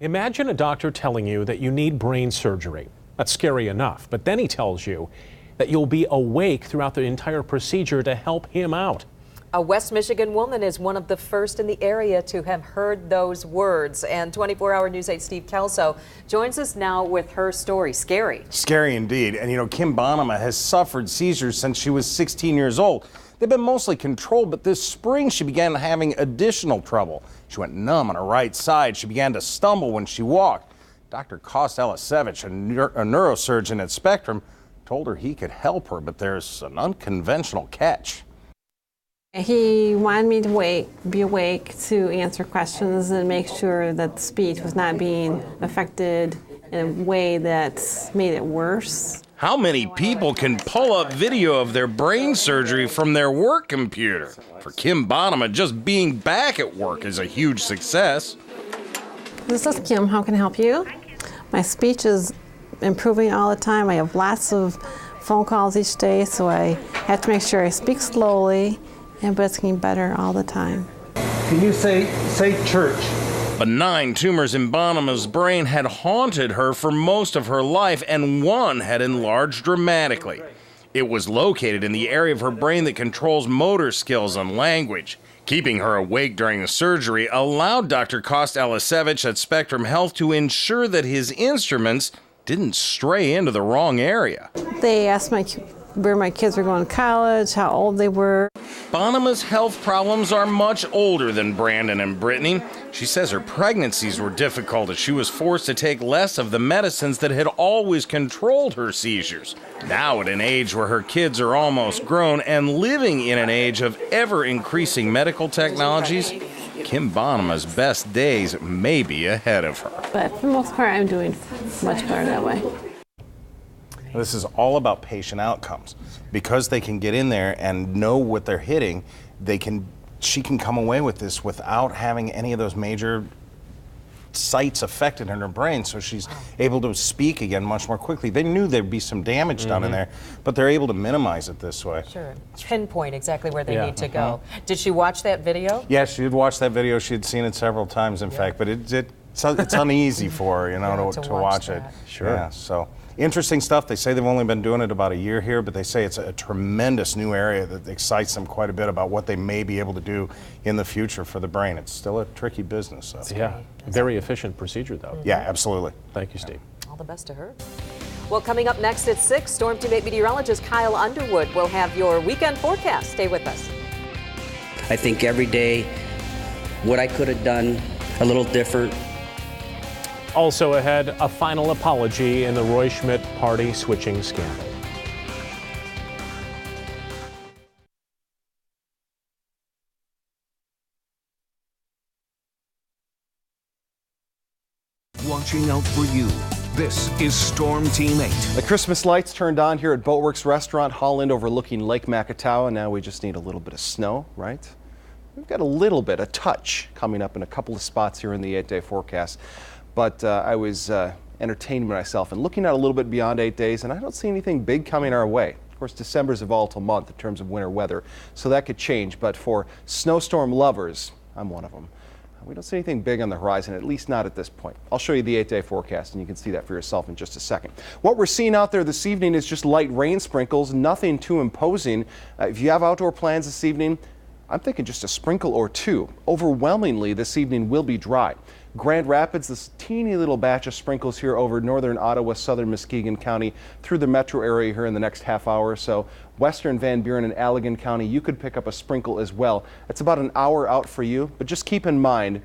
Imagine a doctor telling you that you need brain surgery. That's scary enough, but then he tells you that you'll be awake throughout the entire procedure to help him out. A West Michigan woman is one of the first in the area to have heard those words. And 24-hour News 8 Steve Kelso joins us now with her story. Scary. Scary indeed. And you know, Kim Bonema has suffered seizures since she was 16 years old. They've been mostly controlled, but this spring she began having additional trouble. She went numb on her right side. She began to stumble when she walked. Dr. Kost Elisevich, a neurosurgeon at Spectrum, told her he could help her, but there's an unconventional catch. He wanted me to be awake to answer questions and make sure that the speech was not being affected in a way that made it worse. How many people can pull up video of their brain surgery from their work computer? For Kim Bonema, just being back at work is a huge success. This is Kim. How can I help you? My speech is improving all the time. I have lots of phone calls each day, so I have to make sure I speak slowly, but it's getting better all the time. Can you say church? Benign tumors in Bonema's brain had haunted her for most of her life, and one had enlarged dramatically. It was located in the area of her brain that controls motor skills and language. Keeping her awake during the surgery allowed Dr. Kost Elisevich at Spectrum Health to ensure that his instruments didn't stray into the wrong area. They asked where my kids were going to college, how old they were. Bonema's health problems are much older than Brandon and Brittany. She says her pregnancies were difficult as she was forced to take less of the medicines that had always controlled her seizures. Now at an age where her kids are almost grown and living in an age of ever-increasing medical technologies, Kim Bonema's best days may be ahead of her. But for the most part, I'm doing much better that way. This is all about patient outcomes. Because they can get in there and know what they're hitting, she can come away with this without having any of those major sites affected in her brain, so she's able to speak again much more quickly. They knew there'd be some damage done in there, but they're able to minimize it this way. Sure. Pinpoint exactly where they need to go. Did she watch that video? Yeah, she had watched that video. She had seen it several times, in fact, but it's uneasy for her, you know, to watch it. Sure. Yeah, so interesting stuff. They say they've only been doing it about a year here, but they say it's a tremendous new area that excites them quite a bit about what they may be able to do in the future for the brain. It's still a tricky business. So. Yeah, very efficient procedure, though. Yeah, absolutely. Thank you, Steve. All the best to her. Well, coming up next at 6, Storm Team 8 meteorologist Kyle Underwood will have your weekend forecast. Stay with us. I think every day what I could have done a little different. Also ahead, a final apology in the Roy Schmidt party switching scandal. Watching out for you. This is Storm Team 8. The Christmas lights turned on here at Boatworks Restaurant, Holland, overlooking Lake Makatawa. Now we just need a little bit of snow, right? We've got a touch coming up in a couple of spots here in the 8-day forecast. But I was entertaining myself and looking out a little bit beyond 8 days, and I don't see anything big coming our way. Of course, December's a volatile month in terms of winter weather, so that could change. But for snowstorm lovers, I'm one of them. We don't see anything big on the horizon, at least not at this point. I'll show you the 8-day forecast, and you can see that for yourself in just a second. What we're seeing out there this evening is just light rain sprinkles, nothing too imposing. If you have outdoor plans this evening, I'm thinking just a sprinkle or two. Overwhelmingly, this evening will be dry. Grand Rapids, this teeny little batch of sprinkles here over northern Ottawa, southern Muskegon County, through the metro area here in the next half hour or so. Western Van Buren and Allegan County, you could pick up a sprinkle as well. It's about an hour out for you, but just keep in mind,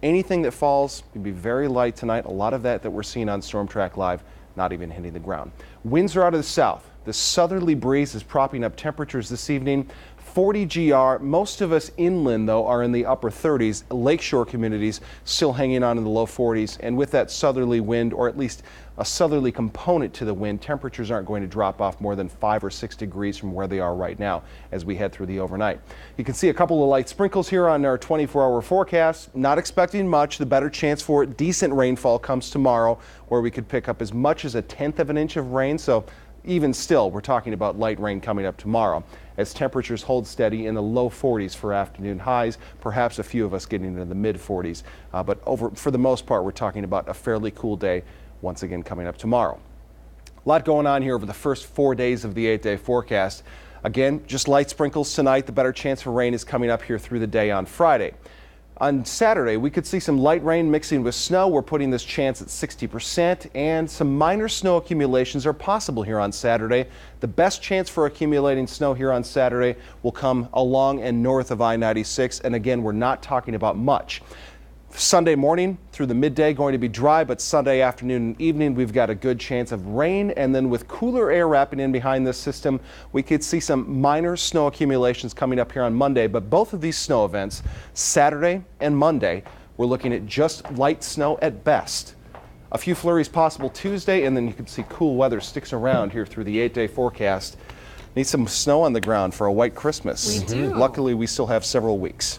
anything that falls can be very light tonight. A lot of that we're seeing on Storm Track Live, not even hitting the ground. Winds are out of the south. The southerly breeze is propping up temperatures this evening. 40 GR. Most of us inland, though, are in the upper 30s. Lakeshore communities still hanging on in the low 40s. And with that southerly wind, or at least a southerly component to the wind, temperatures aren't going to drop off more than 5 or 6 degrees from where they are right now as we head through the overnight. You can see a couple of light sprinkles here on our 24-hour forecast. Not expecting much. The better chance for decent rainfall comes tomorrow, where we could pick up as much as 1/10 of an inch of rain. So even still, we're talking about light rain coming up tomorrow as temperatures hold steady in the low 40s for afternoon highs, perhaps a few of us getting into the mid 40s. But for the most part, we're talking about a fairly cool day once again coming up tomorrow. A lot going on here over the first 4 days of the 8-day forecast. Again, just light sprinkles tonight. The better chance for rain is coming up here through the day on Friday. On Saturday, we could see some light rain mixing with snow. We're putting this chance at 60%, and some minor snow accumulations are possible here on Saturday. The best chance for accumulating snow here on Saturday will come along and north of I-96, and again, we're not talking about much. Sunday morning through the midday going to be dry, but Sunday afternoon and evening we've got a good chance of rain, and then with cooler air wrapping in behind this system, we could see some minor snow accumulations coming up here on Monday. But both of these snow events, Saturday and Monday, we're looking at just light snow at best. A few flurries possible Tuesday, and then you can see cool weather sticks around here through the 8-day forecast. Need some snow on the ground for a white Christmas. We do. Luckily, we still have several weeks.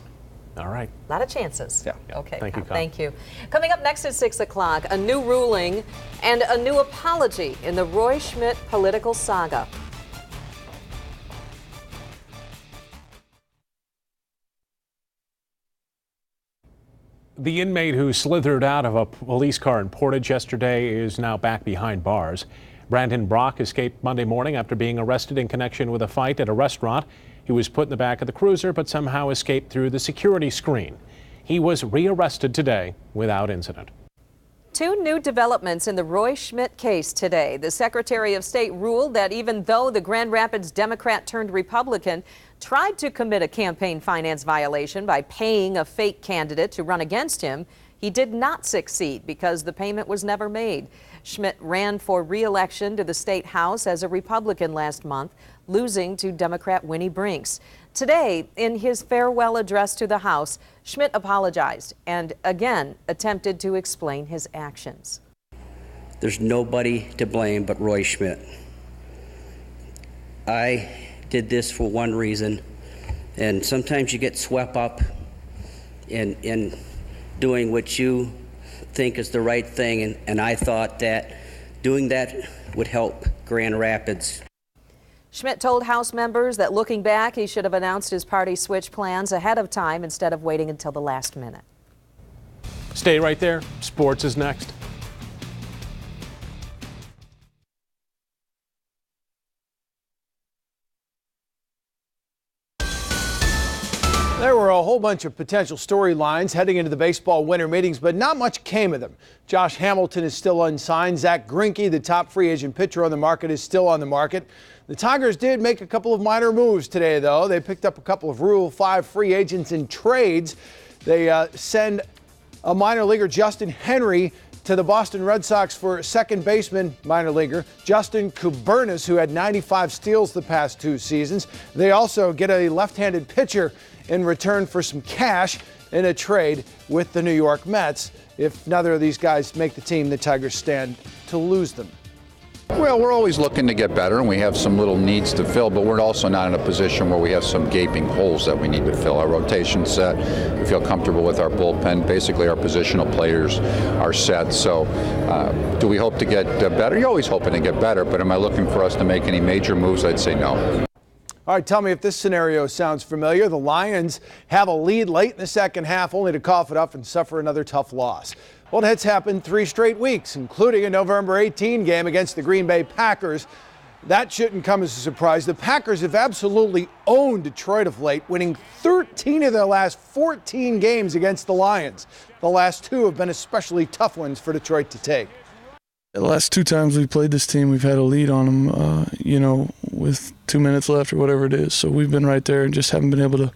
All right. A lot of chances. Yeah. Okay. Thank you, Kyle. Thank you. Coming up next at 6 o'clock, a new ruling and a new apology in the Roy Schmidt political saga. The inmate who slithered out of a police car in Portage yesterday is now back behind bars. Brandon Brock escaped Monday morning after being arrested in connection with a fight at a restaurant. He was put in the back of the cruiser, but somehow escaped through the security screen. He was rearrested today without incident. Two new developments in the Roy Schmidt case today. The Secretary of State ruled that even though the Grand Rapids Democrat turned Republican tried to commit a campaign finance violation by paying a fake candidate to run against him, he did not succeed because the payment was never made. Schmidt ran for re-election to the state house as a Republican last month, losing to Democrat Winnie Brinks. Today, in his farewell address to the House, Schmidt apologized and again attempted to explain his actions. There's nobody to blame but Roy Schmidt. I did this for one reason, and sometimes you get swept up in doing what you think is the right thing, and I thought that doing that would help Grand Rapids. Schmidt told House members that looking back, he should have announced his party switch plans ahead of time instead of waiting until the last minute. Stay right there. Sports is next. There were a whole bunch of potential storylines heading into the baseball winter meetings, but not much came of them. Josh Hamilton is still unsigned. Zach Greinke, the top free agent pitcher on the market, is still on the market. The Tigers did make a couple of minor moves today, though. They picked up a couple of Rule 5 free agents in trades. They send a minor leaguer, Justin Henry, to the Boston Red Sox for second baseman, minor leaguer, Justin Kubernis, who had 95 steals the past 2 seasons. They also get a left-handed pitcher in return for some cash in a trade with the New York Mets. If neither of these guys make the team, the Tigers stand to lose them. Well, we're always looking to get better, and we have some little needs to fill, but we're also not in a position where we have some gaping holes that we need to fill. Our rotation's set. We feel comfortable with our bullpen. Basically, our positional players are set. So do we hope to get better? You're always hoping to get better, but am I looking for us to make any major moves? I'd say no. All right, tell me if this scenario sounds familiar. The Lions have a lead late in the second half, only to cough it up and suffer another tough loss. Well, it's happened 3 straight weeks, including a November 18 game against the Green Bay Packers. That shouldn't come as a surprise. The Packers have absolutely owned Detroit of late, winning 13 of their last 14 games against the Lions. The last 2 have been especially tough ones for Detroit to take. The last 2 times we played this team, we've had a lead on them, with 2 minutes left or whatever it is. So we've been right there and just haven't been able to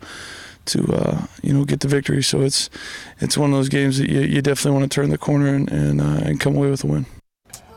get the victory. So it's one of those games that you definitely want to turn the corner and come away with a win.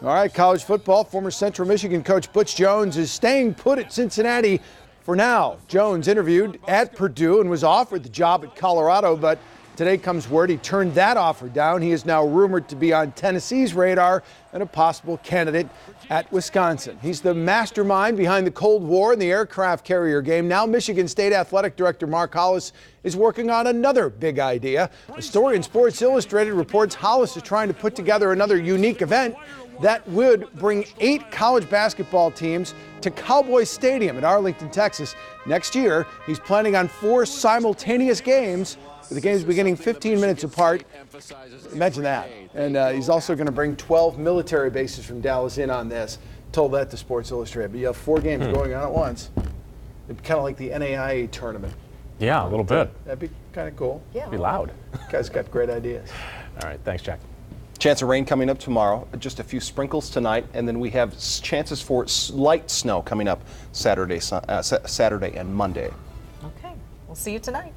All right, college football. Former Central Michigan coach Butch Jones is staying put at Cincinnati for now. Jones interviewed at Purdue and was offered the job at Colorado, but Today comes word he turned that offer down. He is now rumored to be on Tennessee's radar and a possible candidate at Wisconsin. He's the mastermind behind the Cold War and the aircraft carrier game. Now Michigan State Athletic Director Mark Hollis is working on another big idea. A story in Sports Illustrated reports Hollis is trying to put together another unique event that would bring 8 college basketball teams to Cowboy Stadium in Arlington, Texas. Next year, he's planning on 4 simultaneous games, with the games beginning 15 minutes apart. Imagine that. And he's also going to bring 12 military bases from Dallas in on this. Told that to Sports Illustrated. But you have 4 games going on at once. It'd be kind of like the NAIA tournament. Yeah, a little bit. That'd be kind of cool. Yeah. Be loud. Guy's got great ideas. All right, thanks, Jack. Chance of rain coming up tomorrow, just a few sprinkles tonight, and then we have chances for light snow coming up Saturday and Monday. Okay, we'll see you tonight.